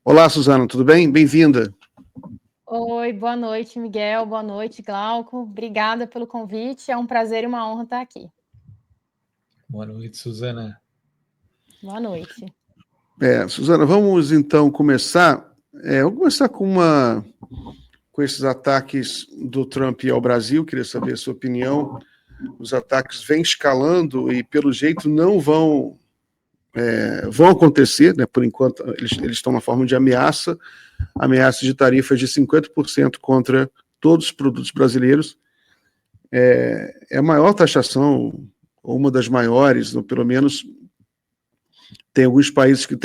Olá, Suzana, tudo bem? Bem-vinda. Oi, boa noite, Miguel. Boa noite, Glauco. Obrigada pelo convite. É um prazer e uma honra estar aqui. Boa noite, Suzana. Boa noite. Suzana, vamos então começar. Vamos começar com esses ataques do Trump ao Brasil. Queria saber a sua opinião. Os ataques vêm escalando e, pelo jeito, não vão acontecer, né? Por enquanto, eles estão na forma de ameaça de tarifas de 50% contra todos os produtos brasileiros. É a maior taxação, ou uma das maiores, ou pelo menos tem alguns países que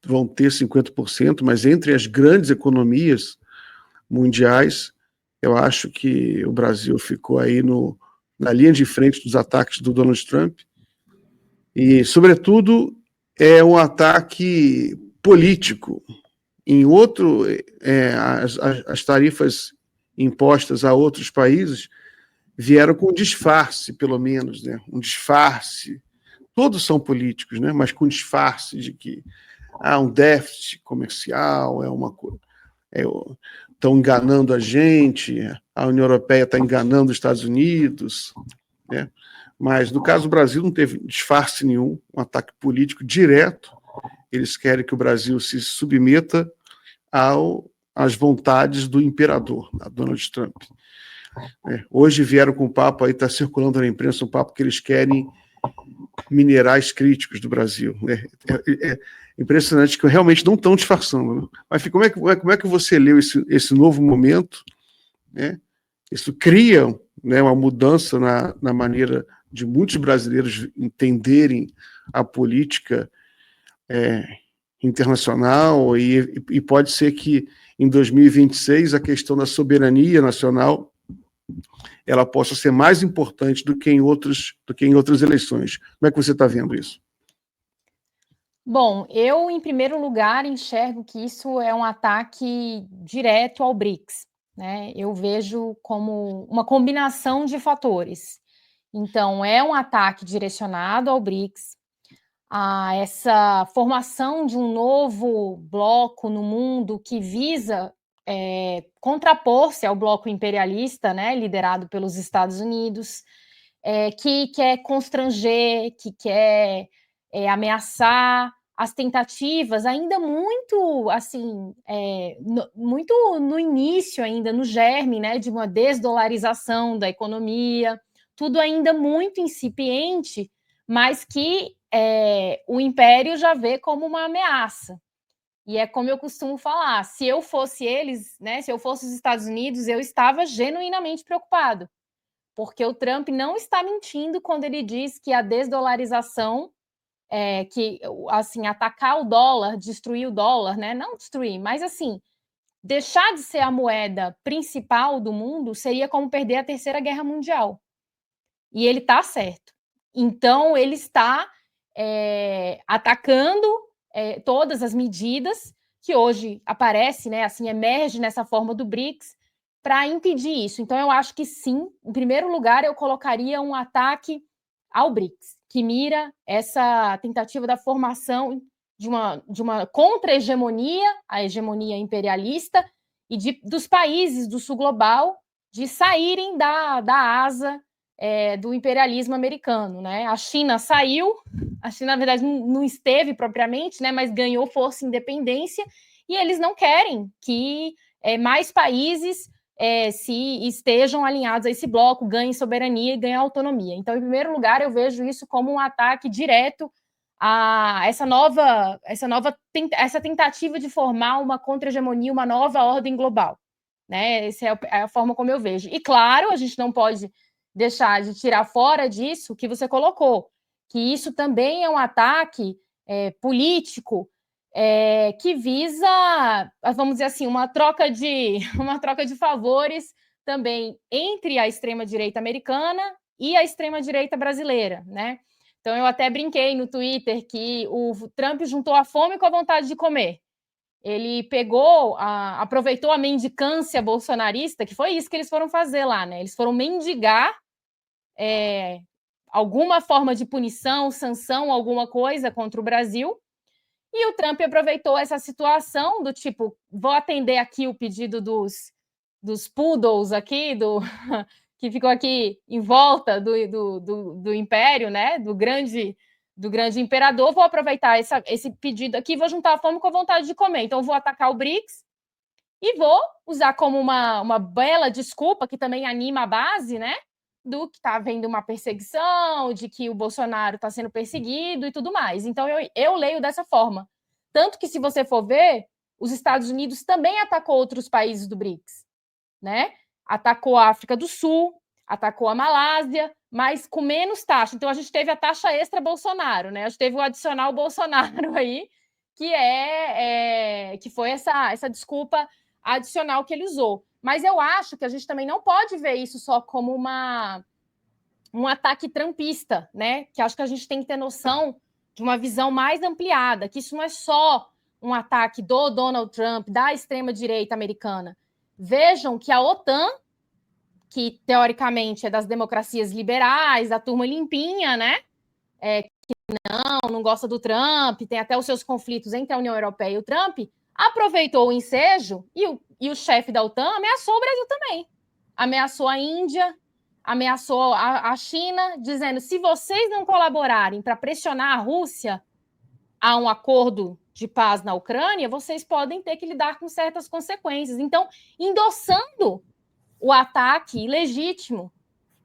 vão ter 50%, mas entre as grandes economias mundiais, eu acho que o Brasil ficou aí na linha de frente dos ataques do Donald Trump. E, sobretudo, é um ataque político. As tarifas impostas a outros países vieram com disfarce, pelo menos, né? Um disfarce. Todos são políticos, né? Mas com disfarce de que há um déficit comercial, estão enganando a gente, a União Europeia está enganando os Estados Unidos, né? Mas no caso do Brasil não teve disfarce nenhum, um ataque político direto. Eles querem que o Brasil se submeta às vontades do imperador, Donald Trump. Hoje vieram com um papo, aí está circulando na imprensa um papo que eles querem minerais críticos do Brasil. É impressionante que realmente não estão disfarçando. Né? Mas como é que você leu esse novo momento? Né? Isso cria, né, uma mudança na maneira de muitos brasileiros entenderem a política internacional e pode ser que em 2026 a questão da soberania nacional ela possa ser mais importante do que em outras eleições. Como é que você está vendo isso? Bom, eu, em primeiro lugar, enxergo que isso é um ataque direto ao BRICS, né? Eu vejo como uma combinação de fatores. Então, é um ataque direcionado ao BRICS, a essa formação de um novo bloco no mundo que visa contrapor-se ao bloco imperialista, né, liderado pelos Estados Unidos, que quer constranger, que quer ameaçar as tentativas, ainda muito assim, muito no início ainda, no germe, né, de uma desdolarização da economia, tudo ainda muito incipiente, mas que o Império já vê como uma ameaça. E é como eu costumo falar, se eu fosse eles, né, se eu fosse os Estados Unidos, eu estava genuinamente preocupado, porque o Trump não está mentindo quando ele diz que a desdolarização, que assim, atacar o dólar, destruir o dólar, né, não destruir, mas assim, deixar de ser a moeda principal do mundo seria como perder a Terceira Guerra Mundial. E ele está certo. Então, ele está atacando todas as medidas que hoje aparece, né, assim, emerge nessa forma do BRICS para impedir isso. Então, eu acho que sim, em primeiro lugar, eu colocaria um ataque ao BRICS, que mira essa tentativa da formação de uma contra-hegemonia, a hegemonia imperialista, e dos países do sul global de saírem da asa do imperialismo americano, né? A China saiu, a China, na verdade, não esteve propriamente, né, mas ganhou força e independência, e eles não querem que mais países se estejam alinhados a esse bloco, ganhem soberania e ganhem autonomia. Então, em primeiro lugar, eu vejo isso como um ataque direto a essa tentativa de formar uma contra-hegemonia, uma nova ordem global. Né? Essa é a forma como eu vejo. E, claro, a gente não pode deixar de tirar fora disso o que você colocou, que isso também é um ataque político que visa, vamos dizer assim, uma troca de favores também entre a extrema-direita americana e a extrema-direita brasileira, né? Então, eu até brinquei no Twitter que o Trump juntou a fome com a vontade de comer. Ele aproveitou a mendicância bolsonarista, que foi isso que eles foram fazer lá, né? Eles foram mendigar alguma forma de punição, sanção, alguma coisa contra o Brasil, E o Trump aproveitou essa situação do tipo, vou atender aqui o pedido dos poodles aqui, que ficou aqui em volta do império, né? Do grande imperador, vou aproveitar esse pedido aqui, vou juntar a fome com a vontade de comer. Então, vou atacar o BRICS e vou usar como uma bela desculpa, que também anima a base, né? Do que está havendo uma perseguição, de que o Bolsonaro está sendo perseguido e tudo mais. Então, eu leio dessa forma. Tanto que, se você for ver, os Estados Unidos também atacou outros países do BRICS, né? Atacou a África do Sul, atacou a Malásia, mas com menos taxa. Então, a gente teve a taxa extra Bolsonaro, né? A gente teve o adicional Bolsonaro aí, que foi essa desculpa adicional que ele usou. Mas eu acho que a gente também não pode ver isso só como um ataque trumpista, né? Que acho que a gente tem que ter noção de uma visão mais ampliada, que isso não é só um ataque do Donald Trump, da extrema-direita americana. Vejam que a OTAN, que teoricamente é das democracias liberais, da turma limpinha, né? Que não gosta do Trump, tem até os seus conflitos entre a União Europeia e o Trump, aproveitou o ensejo e o chefe da OTAN ameaçou o Brasil também. Ameaçou a Índia, ameaçou a China, dizendo: se vocês não colaborarem para pressionar a Rússia a um acordo de paz na Ucrânia, vocês podem ter que lidar com certas consequências. Então, endossando o ataque legítimo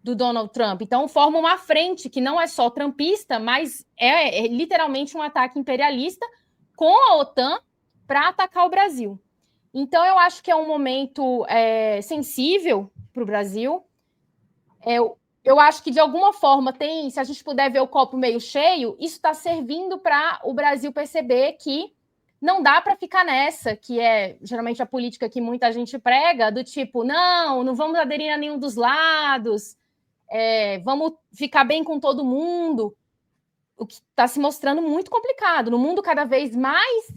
do Donald Trump. Então, forma uma frente que não é só trumpista, mas é literalmente um ataque imperialista com a OTAN para atacar o Brasil. Então, eu acho que é um momento sensível para o Brasil. Eu acho que, de alguma forma, se a gente puder ver o copo meio cheio, isso está servindo para o Brasil perceber que não dá para ficar nessa, que é geralmente a política que muita gente prega, do tipo, não vamos aderir a nenhum dos lados, vamos ficar bem com todo mundo, o que está se mostrando muito complicado. No mundo cada vez mais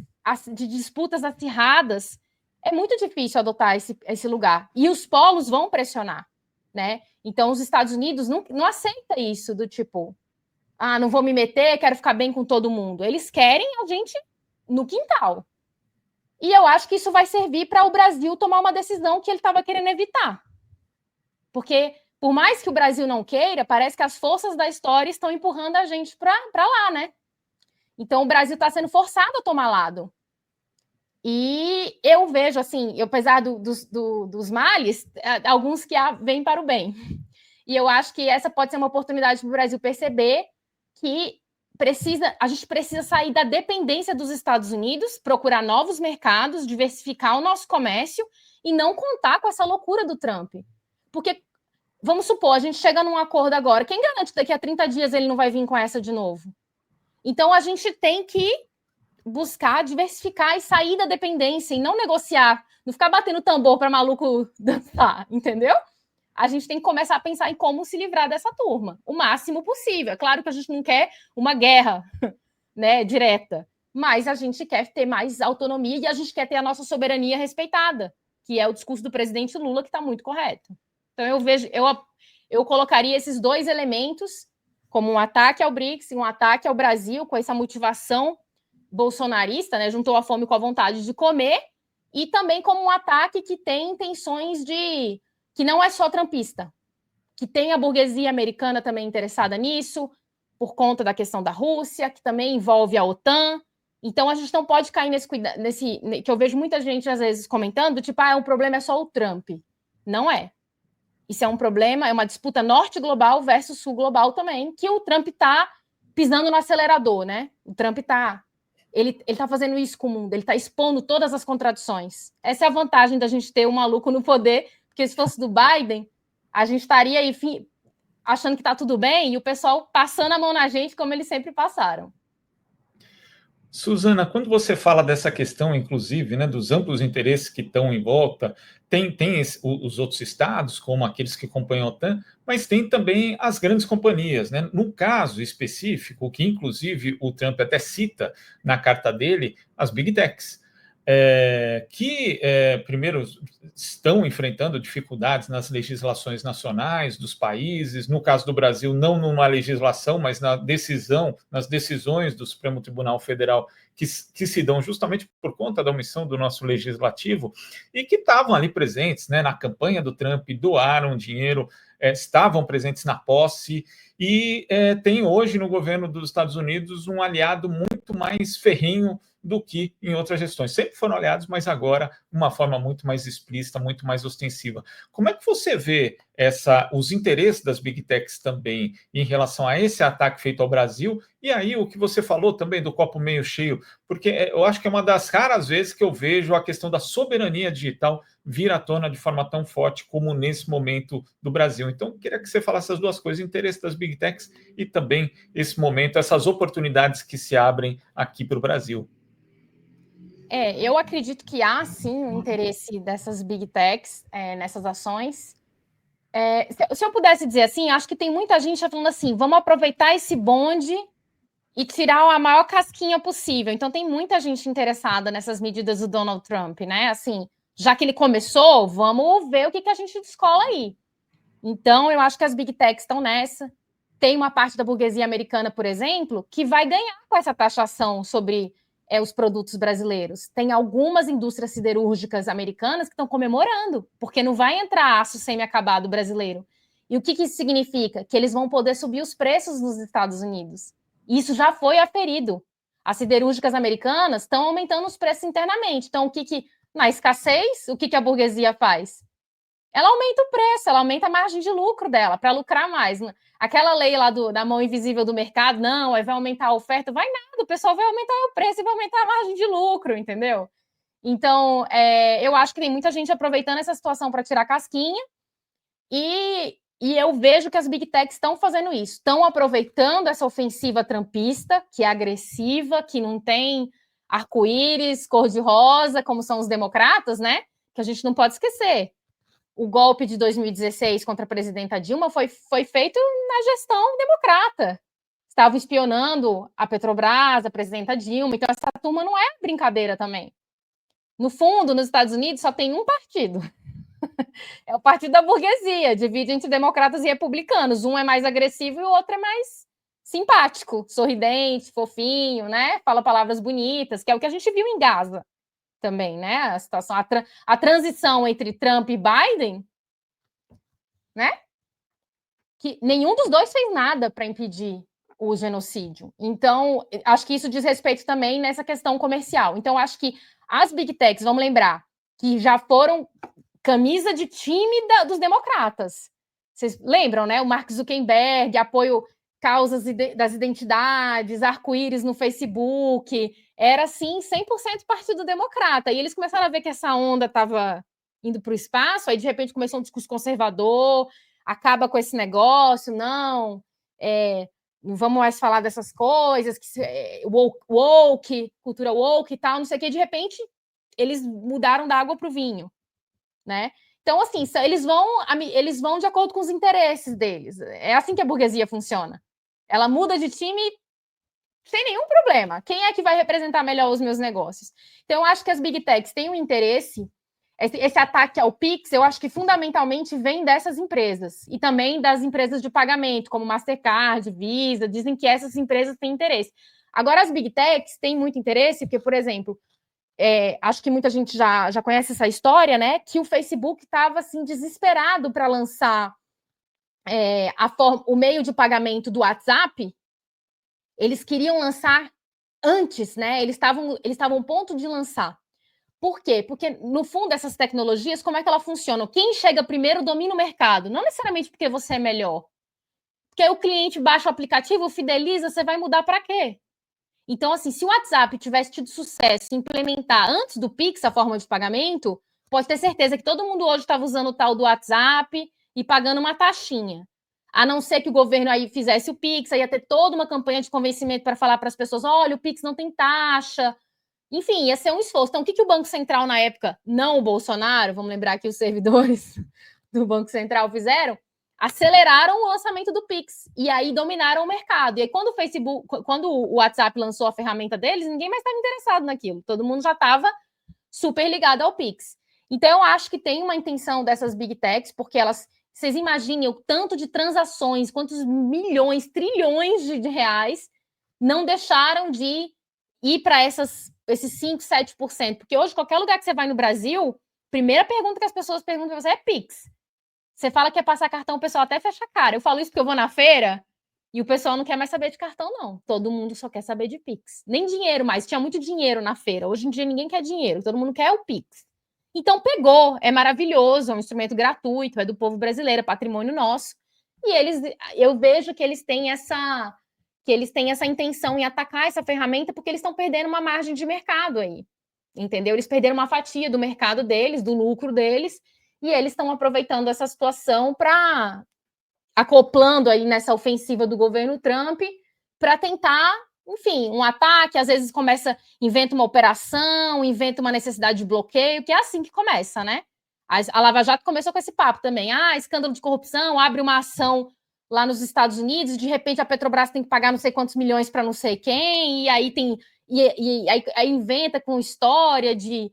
de disputas acirradas, é muito difícil adotar esse lugar. E os polos vão pressionar, né? Então, os Estados Unidos não aceita isso, do tipo, não vou me meter, quero ficar bem com todo mundo. Eles querem a gente no quintal. E eu acho que isso vai servir para o Brasil tomar uma decisão que ele estava querendo evitar. Porque, por mais que o Brasil não queira, parece que as forças da história estão empurrando a gente para lá, né? Então, o Brasil está sendo forçado a tomar lado. E eu vejo, assim, apesar dos males, alguns que vêm para o bem. E eu acho que essa pode ser uma oportunidade para o Brasil perceber que a gente precisa sair da dependência dos Estados Unidos, procurar novos mercados, diversificar o nosso comércio e não contar com essa loucura do Trump. Porque, vamos supor, a gente chega num acordo agora, quem garante que daqui a 30 dias ele não vai vir com essa de novo? Então, a gente tem que buscar diversificar e sair da dependência e não negociar, não ficar batendo tambor para maluco dançar, entendeu? A gente tem que começar a pensar em como se livrar dessa turma, o máximo possível. É claro que a gente não quer uma guerra, né, direta, mas a gente quer ter mais autonomia e a gente quer ter a nossa soberania respeitada, que é o discurso do presidente Lula, que está muito correto. Então, eu colocaria esses dois elementos como um ataque ao BRICS e um ataque ao Brasil, com essa motivação bolsonarista, né, juntou a fome com a vontade de comer, e também como um ataque que tem intenções que não é só trumpista, que tem a burguesia americana também interessada nisso, por conta da questão da Rússia, que também envolve a OTAN. Então, a gente não pode cair nesse que eu vejo muita gente, às vezes, comentando, tipo, o problema é só o Trump. Não é. Isso é um problema, é uma disputa norte global versus sul global também, que o Trump está pisando no acelerador, né? O Trump ele está fazendo isso com o mundo, ele está expondo todas as contradições. Essa é a vantagem da gente ter um maluco no poder, porque se fosse do Biden, a gente estaria aí achando que está tudo bem e o pessoal passando a mão na gente como eles sempre passaram. Suzana, quando você fala dessa questão, inclusive, né, dos amplos interesses que estão em volta, tem os outros estados, como aqueles que acompanham a OTAN, mas tem também as grandes companhias, né? No caso específico, que inclusive o Trump até cita na carta dele, as Big Techs. primeiro, estão enfrentando dificuldades nas legislações nacionais dos países, no caso do Brasil, não numa legislação, mas nas decisões do Supremo Tribunal Federal, que se dão justamente por conta da omissão do nosso legislativo, e que estavam ali presentes, né, na campanha do Trump, doaram dinheiro, estavam presentes na posse, e tem hoje no governo dos Estados Unidos um aliado muito mais ferrenho do que em outras gestões. Sempre foram aliados, mas agora de uma forma muito mais explícita, muito mais ostensiva. Como é que você vê os interesses das Big Techs também em relação a esse ataque feito ao Brasil? E aí o que você falou também do copo meio cheio, porque eu acho que é uma das raras vezes que eu vejo a questão da soberania digital vir à tona de forma tão forte como nesse momento do Brasil. Então, eu queria que você falasse as duas coisas, o interesse das Big Techs e também esse momento, essas oportunidades que se abrem aqui para o Brasil. Eu acredito que há, sim, um interesse dessas Big Techs nessas ações. Se eu pudesse dizer assim, acho que tem muita gente falando assim, vamos aproveitar esse bonde e tirar a maior casquinha possível. Então, tem muita gente interessada nessas medidas do Donald Trump, né? Assim, já que ele começou, vamos ver o que a gente descola aí. Então, eu acho que as Big Techs estão nessa. Tem uma parte da burguesia americana, por exemplo, que vai ganhar com essa taxação sobre os produtos brasileiros. Tem algumas indústrias siderúrgicas americanas que estão comemorando, porque não vai entrar aço semi-acabado brasileiro. E o que isso significa? Que eles vão poder subir os preços nos Estados Unidos. Isso já foi aferido. As siderúrgicas americanas estão aumentando os preços internamente. Então, na escassez, o que a burguesia faz? Ela aumenta o preço, ela aumenta a margem de lucro dela, para lucrar mais. Aquela lei lá da mão invisível do mercado, não, vai aumentar a oferta, vai nada, o pessoal vai aumentar o preço e vai aumentar a margem de lucro, entendeu? Então, eu acho que tem muita gente aproveitando essa situação para tirar casquinha, e eu vejo que as Big Techs estão fazendo isso, estão aproveitando essa ofensiva trumpista, que é agressiva, que não tem arco-íris, cor-de-rosa, como são os democratas, né? Que a gente não pode esquecer. O golpe de 2016 contra a presidenta Dilma foi feito na gestão democrata. Estavam espionando a Petrobras, a presidenta Dilma, então essa turma não é brincadeira também. No fundo, nos Estados Unidos só tem um partido. É o partido da burguesia, divide entre democratas e republicanos. Um é mais agressivo e o outro é mais simpático, sorridente, fofinho, né? Fala palavras bonitas, que é o que a gente viu em Gaza também, né? A situação, a transição entre Trump e Biden, né? Que nenhum dos dois fez nada para impedir o genocídio. Então, acho que isso diz respeito também nessa questão comercial. Então, acho que as Big Techs, vamos lembrar, que já foram camisa de time dos democratas. Vocês lembram, né? O Mark Zuckerberg, apoio causas das identidades, arco-íris no Facebook, era, assim, 100% Partido Democrata. E eles começaram a ver que essa onda estava indo para o espaço, aí, de repente, começou um discurso conservador, acaba com esse negócio, não vamos mais falar dessas coisas, woke, cultura woke e tal, não sei o que, de repente, eles mudaram da água para o vinho, né? Então, assim, eles vão de acordo com os interesses deles. É assim que a burguesia funciona. Ela muda de time sem nenhum problema. Quem é que vai representar melhor os meus negócios? Então, eu acho que as Big Techs têm um interesse. Esse ataque ao Pix, eu acho que fundamentalmente vem dessas empresas. E também das empresas de pagamento, como Mastercard, Visa. Dizem que essas empresas têm interesse. Agora, as Big Techs têm muito interesse, porque, por exemplo, acho que muita gente já conhece essa história, né? Que o Facebook estava assim, desesperado para lançar o meio de pagamento do WhatsApp. Eles queriam lançar antes, né? Eles estavam a ponto de lançar. Por quê? Porque, no fundo, essas tecnologias, como é que elas funcionam? Quem chega primeiro domina o mercado. Não necessariamente porque você é melhor. Porque aí o cliente baixa o aplicativo, fideliza, você vai mudar para quê? Então, assim, se o WhatsApp tivesse tido sucesso em implementar antes do Pix a forma de pagamento, pode ter certeza que todo mundo hoje estava usando o tal do WhatsApp e pagando uma taxinha. A não ser que o governo aí fizesse o Pix, aí ia ter toda uma campanha de convencimento para falar para as pessoas, olha, o Pix não tem taxa. Enfim, ia ser um esforço. Então, o que o Banco Central, na época, não o Bolsonaro, vamos lembrar que os servidores do Banco Central fizeram, aceleraram o lançamento do Pix e aí dominaram o mercado. E aí, quando o WhatsApp lançou a ferramenta deles, ninguém mais estava interessado naquilo. Todo mundo já estava super ligado ao Pix. Então, eu acho que tem uma intenção dessas Big Techs, porque vocês imaginem o tanto de transações, quantos milhões, trilhões de reais não deixaram de ir para esses 5%, 7%. Porque hoje, qualquer lugar que você vai no Brasil, primeira pergunta que as pessoas perguntam para você é Pix. Você fala que quer passar cartão, o pessoal até fecha a cara. Eu falo isso porque eu vou na feira e o pessoal não quer mais saber de cartão, não. Todo mundo só quer saber de Pix. Nem dinheiro mais. Tinha muito dinheiro na feira. Hoje em dia ninguém quer dinheiro. Todo mundo quer o Pix. Então pegou. É maravilhoso. É um instrumento gratuito. É do povo brasileiro. É patrimônio nosso. E eu vejo que eles têm essa intenção em atacar essa ferramenta porque eles estão perdendo uma margem de mercado aí. Entendeu? Eles perderam uma fatia do mercado deles, do lucro deles, e eles estão aproveitando essa situação para acoplando aí nessa ofensiva do governo Trump para tentar, enfim, um ataque, às vezes inventa uma operação, inventa uma necessidade de bloqueio, que é assim que começa, né? A Lava Jato começou com esse papo também. Escândalo de corrupção, abre uma ação lá nos Estados Unidos, e de repente a Petrobras tem que pagar não sei quantos milhões para não sei quem, e aí aí inventa com história de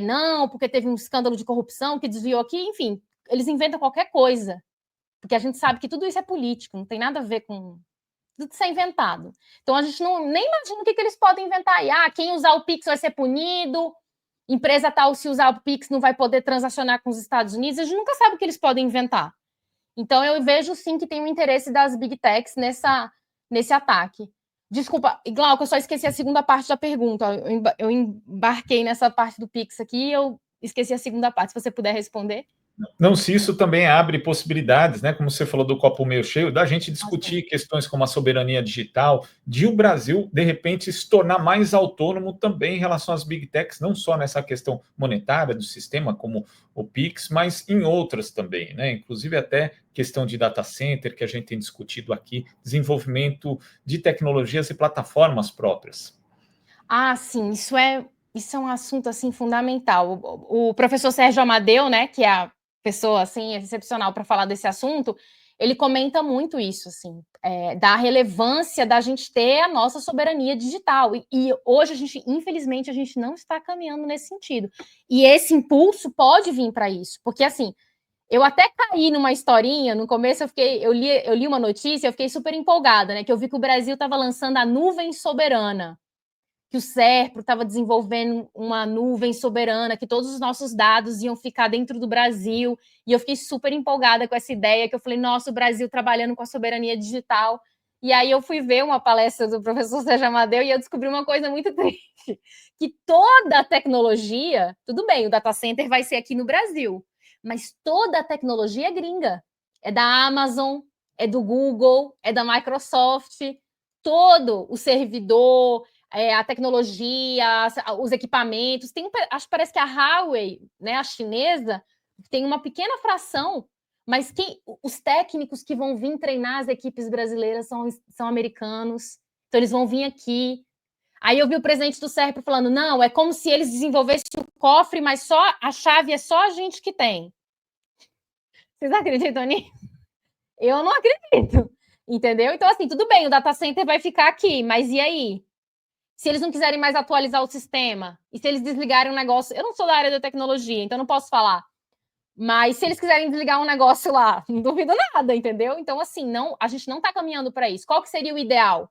não, porque teve um escândalo de corrupção que desviou aqui, enfim, eles inventam qualquer coisa, porque a gente sabe que tudo isso é político, não tem nada a ver com tudo isso é inventado. Então a gente nem imagina o que eles podem inventar aí. Quem usar o Pix vai ser punido, empresa tal, se usar o Pix, não vai poder transacionar com os Estados Unidos, a gente nunca sabe o que eles podem inventar. Então eu vejo sim que tem um interesse das Big Techs nesse ataque. Desculpa, Glauco, eu só esqueci a segunda parte da pergunta. Eu embarquei nessa parte do Pix aqui e eu esqueci a segunda parte. Se você puder responder. Não, se isso também abre possibilidades, né? Como você falou do copo meio cheio, da gente discutir questões como a soberania digital, de o Brasil, de repente, se tornar mais autônomo também em relação às Big Techs, não só nessa questão monetária do sistema, como o Pix, mas em outras também, né? Inclusive até questão de data center, que a gente tem discutido aqui, desenvolvimento de tecnologias e plataformas próprias. Sim, isso é um assunto assim fundamental. O professor Sérgio Amadeu, né, que é a pessoa assim excepcional para falar desse assunto, ele comenta muito isso, assim, da relevância da gente ter a nossa soberania digital. E hoje infelizmente, a gente não está caminhando nesse sentido. E esse impulso pode vir para isso, porque assim, eu até caí numa historinha, no começo eu li uma notícia, eu fiquei super empolgada, né, que eu vi que o Brasil estava lançando a nuvem soberana, que o SERPRO estava desenvolvendo uma nuvem soberana, que todos os nossos dados iam ficar dentro do Brasil, e eu fiquei super empolgada com essa ideia, que eu falei, nossa, o Brasil trabalhando com a soberania digital. E aí eu fui ver uma palestra do professor Sérgio Amadeu e eu descobri uma coisa muito triste, que toda a tecnologia, tudo bem, o data center vai ser aqui no Brasil, mas toda a tecnologia é gringa, é da Amazon, é do Google, é da Microsoft, todo o servidor, a tecnologia, os equipamentos. Acho que parece que a Huawei, né, a chinesa, tem uma pequena fração, mas os técnicos que vão vir treinar as equipes brasileiras são americanos, então eles vão vir aqui. Aí eu vi o presidente do SERPRO falando, não, é como se eles desenvolvessem o cofre, mas só a chave é só a gente que tem. Vocês acreditam nisso? Eu não acredito, entendeu? Então, assim, tudo bem, o data center vai ficar aqui, mas e aí? Se eles não quiserem mais atualizar o sistema, e se eles desligarem um negócio... Eu não sou da área da tecnologia, então não posso falar. Mas se eles quiserem desligar um negócio lá, não duvido nada, entendeu? Então, assim, a gente não está caminhando para isso. Qual que seria o ideal?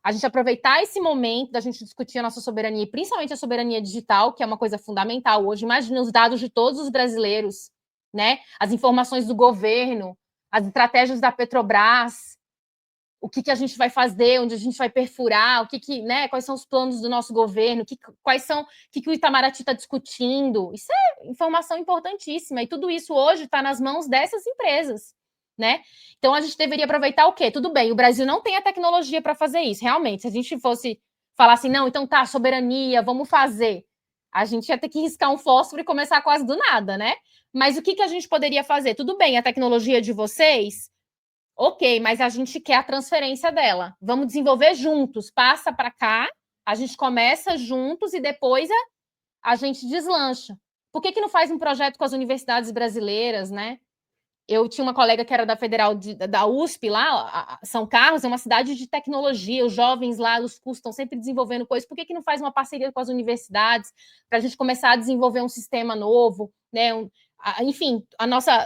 A gente aproveitar esse momento da gente discutir a nossa soberania, e principalmente a soberania digital, que é uma coisa fundamental hoje. Imagina os dados de todos os brasileiros, né? As informações do governo, as estratégias da Petrobras, o que a gente vai fazer, onde a gente vai perfurar, né, quais são os planos do nosso governo, o que o Itamaraty está discutindo. Isso é informação importantíssima, e tudo isso hoje está nas mãos dessas empresas, né? Então a gente deveria aproveitar o quê? Tudo bem, o Brasil não tem a tecnologia para fazer isso, realmente. Se a gente fosse falar assim, não, então tá, soberania, vamos fazer. A gente ia ter que riscar um fósforo e começar quase do nada, né? Mas o que a gente poderia fazer? Tudo bem, a tecnologia de vocês... Ok, mas a gente quer a transferência dela. Vamos desenvolver juntos. Passa para cá, a gente começa juntos e depois a gente deslancha. Por que não faz um projeto com as universidades brasileiras, né? Eu tinha uma colega que era da Federal da USP lá, São Carlos é uma cidade de tecnologia, os jovens lá, os cursos estão sempre desenvolvendo coisas. Por que não faz uma parceria com as universidades para a gente começar a desenvolver um sistema novo, né? Enfim,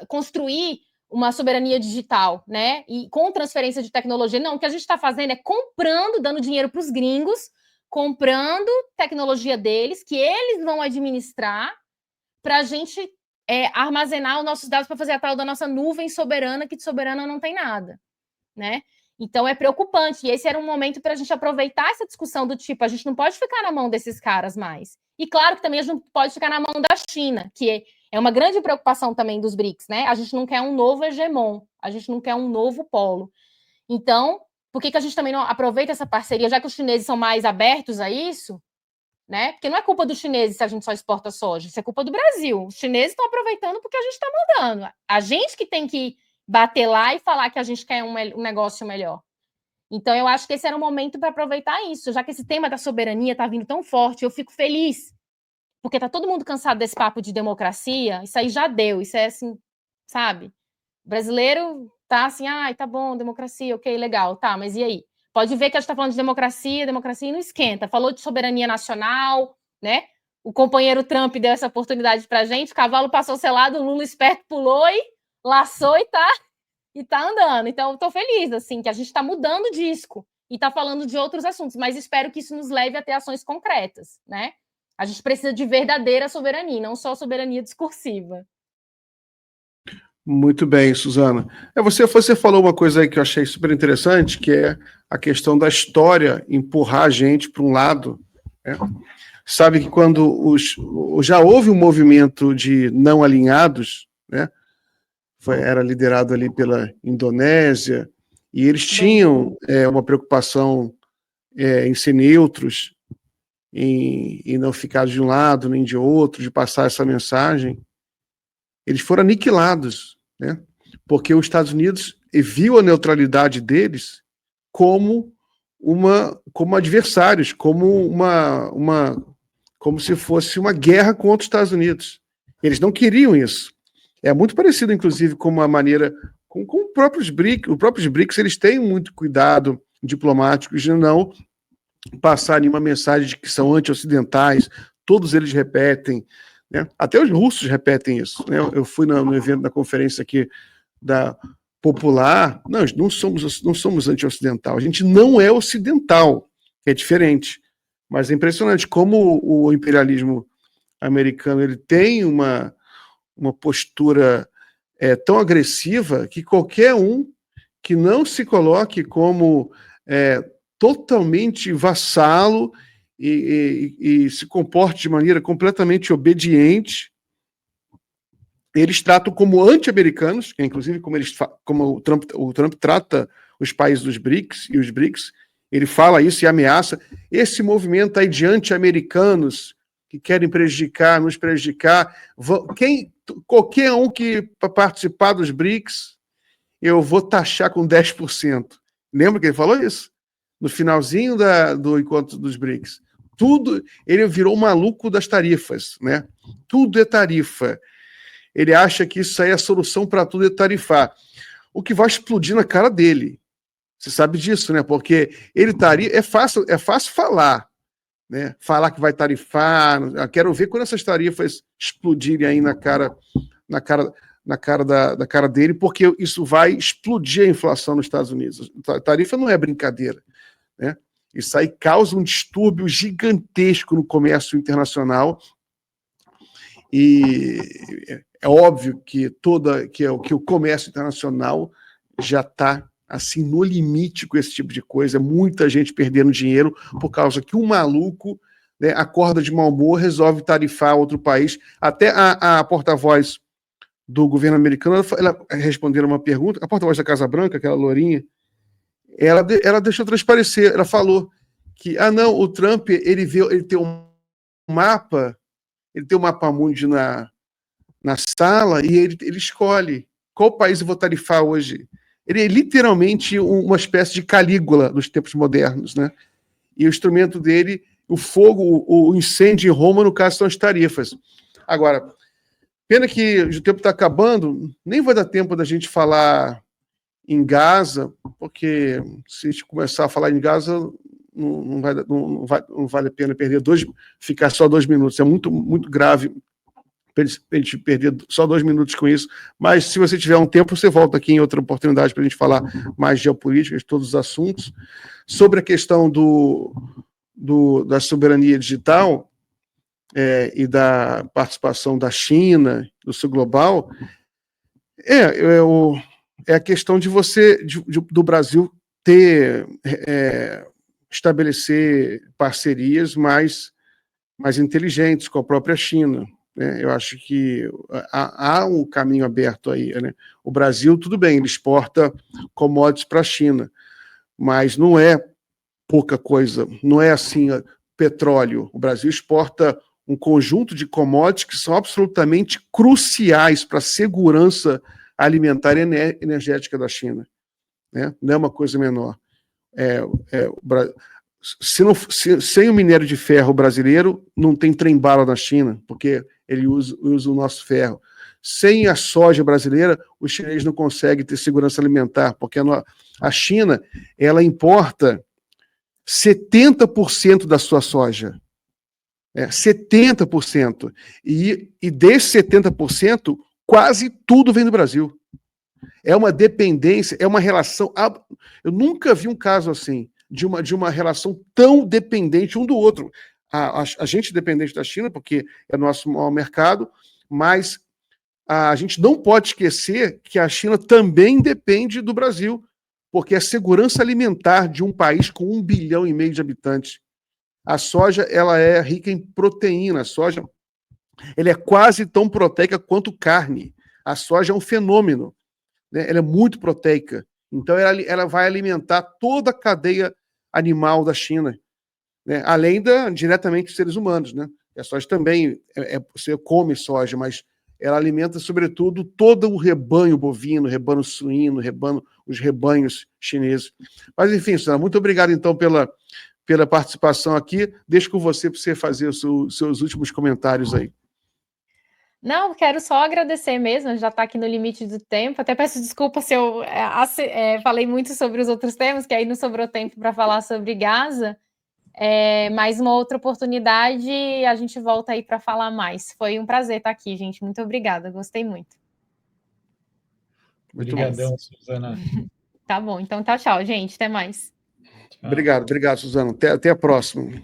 construir uma soberania digital, né? E com transferência de tecnologia. Não, o que a gente está fazendo é comprando, dando dinheiro para os gringos, comprando tecnologia deles, que eles vão administrar para a gente armazenar os nossos dados para fazer a tal da nossa nuvem soberana, que de soberana não tem nada, né? Então é preocupante. E esse era um momento para a gente aproveitar essa discussão do tipo, a gente não pode ficar na mão desses caras mais. E claro que também a gente não pode ficar na mão da China, que é uma grande preocupação também dos BRICS, né? A gente não quer um novo hegemon, a gente não quer um novo polo. Então, por que a gente também não aproveita essa parceria, já que os chineses são mais abertos a isso, né? Porque não é culpa dos chineses se a gente só exporta soja, isso é culpa do Brasil. Os chineses estão aproveitando porque a gente está mandando. A gente que tem que bater lá e falar que a gente quer um negócio melhor. Então, eu acho que esse era o momento para aproveitar isso, já que esse tema da soberania está vindo tão forte, eu fico feliz, porque está todo mundo cansado desse papo de democracia, isso aí já deu, isso é assim, sabe? O brasileiro tá assim, tá bom, democracia, ok, legal, tá, mas e aí? Pode ver que a gente está falando de democracia não esquenta. Falou de soberania nacional, né? O companheiro Trump deu essa oportunidade para a gente, o cavalo passou selado, o Lula esperto pulou e laçou e tá andando. Então, estou feliz, assim, que a gente está mudando o disco e está falando de outros assuntos, mas espero que isso nos leve a ter ações concretas, né? A gente precisa de verdadeira soberania, não só soberania discursiva. Muito bem, Suzana. Você falou uma coisa aí que eu achei super interessante, que é a questão da história empurrar a gente para um lado. Né? Sabe que quando já houve um movimento de não alinhados, né? Era liderado ali pela Indonésia, e eles tinham uma preocupação em ser neutros, em não ficar de um lado nem de outro, de passar essa mensagem. Eles foram aniquilados, né? Porque os Estados Unidos viu a neutralidade deles como adversários, como se fosse uma guerra contra os Estados Unidos. Eles não queriam isso. É muito parecido, inclusive, com a maneira com os próprios BRICS, eles têm muito cuidado diplomático de não passar nenhuma mensagem de que são anti-ocidentais. Todos eles repetem. Né? Até os russos repetem isso. Né? Eu fui no evento da conferência aqui da Popular. Nós não somos anti-ocidental. A gente não é ocidental. É diferente. Mas é impressionante como o imperialismo americano ele tem uma postura tão agressiva que qualquer um que não se coloque como totalmente vassalo e se comporte de maneira completamente obediente, eles tratam como anti-americanos, que é inclusive como o Trump trata os países dos BRICS e os BRICS, ele fala isso e ameaça esse movimento aí de anti-americanos que querem nos prejudicar. Qualquer um que participar dos BRICS, eu vou taxar com 10%. Lembra que ele falou isso? No finalzinho do encontro dos BRICS. Ele virou maluco das tarifas, né? Tudo é tarifa. Ele acha que isso aí é a solução para tudo, é tarifar. O que vai explodir na cara dele. Você sabe disso, né? Porque é fácil falar, né? Falar que vai tarifar. Eu quero ver quando essas tarifas explodirem aí na cara dele, porque isso vai explodir a inflação nos Estados Unidos. A tarifa não é brincadeira, né? Isso aí causa um distúrbio gigantesco no comércio internacional e é óbvio que o comércio internacional já está assim no limite com esse tipo de coisa, muita gente perdendo dinheiro por causa que um maluco, né, acorda de mau humor, resolve tarifar outro país. Até a porta-voz do governo americano, ela respondendo uma pergunta, a porta-voz da Casa Branca, aquela lourinha, ela deixou transparecer, ela falou que, não, o Trump, ele tem um mapa mundi na sala e ele escolhe qual país eu vou tarifar hoje. Ele é literalmente uma espécie de Calígula dos tempos modernos, né? E o instrumento dele, o fogo, o incêndio em Roma, no caso, são as tarifas. Agora, Pena que o tempo está acabando, nem vai dar tempo da gente falar em Gaza, porque se a gente começar a falar em Gaza, não vale a pena ficar só 2 minutos. É muito, muito grave para a gente perder só 2 minutos com isso. Mas se você tiver um tempo, você volta aqui em outra oportunidade para a gente falar mais de geopolítica, de todos os assuntos. Sobre a questão da soberania digital e da participação da China, do Sul Global, é a questão de do Brasil estabelecer parcerias mais inteligentes com a própria China. Eu acho que há um caminho aberto aí. Né? O Brasil, tudo bem, ele exporta commodities para a China, mas não é pouca coisa, não é assim, petróleo. O Brasil exporta um conjunto de commodities que são absolutamente cruciais para a segurança alimentar e energética da China. Né? Não é uma coisa menor. Sem o minério de ferro brasileiro, não tem trem-bala na China, porque ele usa o nosso ferro. Sem a soja brasileira, os chineses não conseguem ter segurança alimentar, porque a China ela importa 70% da sua soja. 70%. E desses 70%, quase tudo vem do Brasil. É uma dependência, é uma relação... Eu nunca vi um caso assim, de uma relação tão dependente um do outro. A gente é dependente da China, porque é nosso maior mercado, mas a gente não pode esquecer que a China também depende do Brasil, porque a segurança alimentar de um país com 1,5 bilhão de habitantes. A soja ela é rica em proteína, a soja ela é quase tão proteica quanto carne. A soja é um fenômeno, né? Ela é muito proteica. Então, ela vai alimentar toda a cadeia animal da China, né? Além diretamente dos seres humanos. Né? A soja também, você come soja, mas ela alimenta, sobretudo, todo o rebanho bovino, rebanho suíno, os rebanhos chineses. Mas, enfim, Suzana, muito obrigado, então, pela participação aqui. Deixo com você para você fazer os seus últimos comentários aí. Não, quero só agradecer mesmo, já está aqui no limite do tempo. Até peço desculpa se eu falei muito sobre os outros temas, que aí não sobrou tempo para falar sobre Gaza. Mais uma outra oportunidade, a gente volta aí para falar mais. Foi um prazer estar aqui, gente. Muito obrigada, gostei muito. Obrigadão, Suzana. Tá bom, então tchau, gente. Até mais. Obrigado, Suzana. Até a próxima.